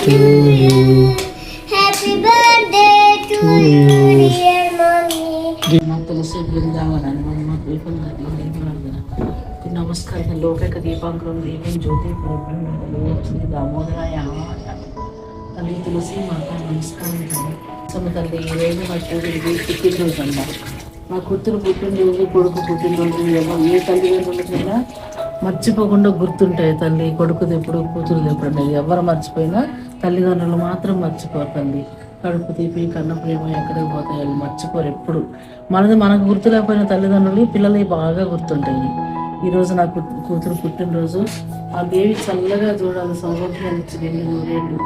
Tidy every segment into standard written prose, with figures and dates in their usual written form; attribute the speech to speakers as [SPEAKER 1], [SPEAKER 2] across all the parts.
[SPEAKER 1] to you.
[SPEAKER 2] Happy birthday to you, dear mommy.
[SPEAKER 3] तुलसी वृंदावन नमस्कार लोकैक दीपांकरं देवीं ज्योति श्री दामोदराय तल्ली तुलसी माता नमस्कार तल्ली నా కూతురికి పుట్టినరోజు అమ్మ. నా కూతురు పుట్టినరోజు కొడుకు పుట్టినరోజు ఏ తల్లిదండ్రులకైనా మర్చిపోకుండా గుర్తుంటాయి. తల్లి కొడుకుది ఎప్పుడు కూతురుది ఎప్పుడు అనేది ఎవరు మర్చిపోయినా తల్లిదండ్రులు మాత్రం మర్చిపోరు. తల్లి కడుపు తీపి కన్న ప్రేమ ఎక్కడికి పోతాయి వాళ్ళు మర్చిపోరు ఎప్పుడు. మనకు గుర్తు లేకపోయిన తల్లిదండ్రులు పిల్లలకి బాగా గుర్తుంటాయి. ఈరోజు నా కూతురు పుట్టినరోజు. ఆ దేవి చల్లగా చూడాలి, సౌభాగ్యాన్ని ఇచ్చి నిండు నూరేళ్ళు.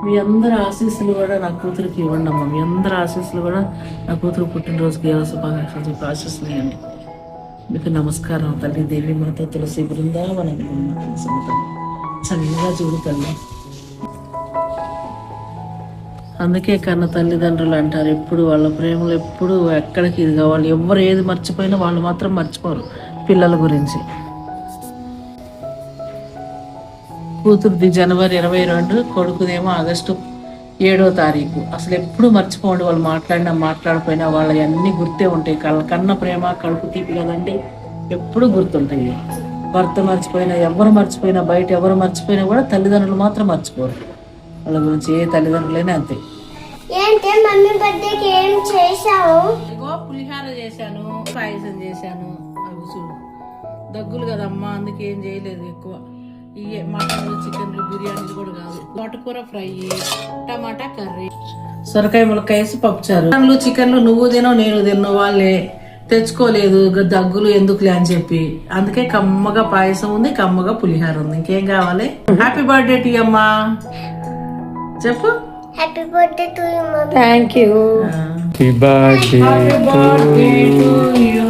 [SPEAKER 3] మీ అందరి ఆశీస్సులు కూడా నా కూతురికి ఇవ్వండి అమ్మ. మీ అందరి ఆశీస్సులు కూడా నా కూతురు పుట్టినరోజుకి శుభాకాంక్షలు చెప్పి ఆశీస్సులు ఇవ్వండి. మీకు నమస్కారం తల్లి దేవి మాత తులసి బృందావనం చల్లగా చూడు తల్లి. అందుకే కన్న తల్లిదండ్రులు అంటారు ఎప్పుడు వాళ్ళ ప్రేమలు ఎప్పుడు ఎక్కడికి ఇది కావాలి. ఎవరు ఏది మర్చిపోయినా వాళ్ళు మాత్రం మర్చిపోరు పిల్లల గురించి. కూతురుది జనవరి 22, కొడుకుదేమో ఆగస్టు 7వ తారీఖు. అసలు ఎప్పుడు మర్చిపోండి వాళ్ళు మాట్లాడిపోయినా వాళ్ళ అన్నీ గుర్తే ఉంటాయి. కన్న ప్రేమ కడుపు తీపి కదండి ఎప్పుడు గుర్తుంటాయి. భర్త మర్చిపోయినా ఎవరు మర్చిపోయినా బయట ఎవరు మర్చిపోయినా కూడా తల్లిదండ్రులు మాత్రం మర్చిపోరు. వాళ్ళ గురించి ఏ తల్లిదండ్రులైనా అంతే.
[SPEAKER 2] ఏంటి మమ్మీ బర్త్డేకి ఏం చేశావు?
[SPEAKER 3] ఇగో పులిహార చేశాను, పాయసం చేశాను. అవి చూడు దగ్గులు కదమ్మా అందుకే ఏం చేయలేదు ఎక్కువ. ఇవే మటన్లు చికెన్లు బిర్యానీలు కూడా కాదు. తోటకూర ఫ్రై, టమాటా కర్రీ, సొరకాయ ములక్కాయ వేసి పప్పుచారు. మటన్లు చికెన్లు నువ్వు తినవు నేను తిన్నావు. వాళ్ళే తెచ్చుకోలేదు దగ్గులు ఎందుకులే అని చెప్పి. అందుకే కమ్మగా పాయసం ఉంది, కమ్మగా పులిహార ఉంది. ఇంకేం కావాలి? హ్యాపీ బర్త్డే టు అమ్మా చెప్పు.
[SPEAKER 2] Happy birthday to you mummy.
[SPEAKER 3] Thank you.
[SPEAKER 1] Happy birthday to you.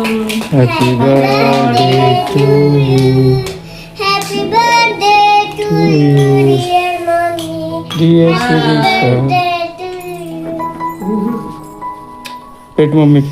[SPEAKER 1] Happy birthday to you.
[SPEAKER 2] Happy birthday to you, dear mommy.
[SPEAKER 1] Dear
[SPEAKER 2] Happy
[SPEAKER 1] Sirisha.
[SPEAKER 2] birthday to you.
[SPEAKER 1] Pet mommy.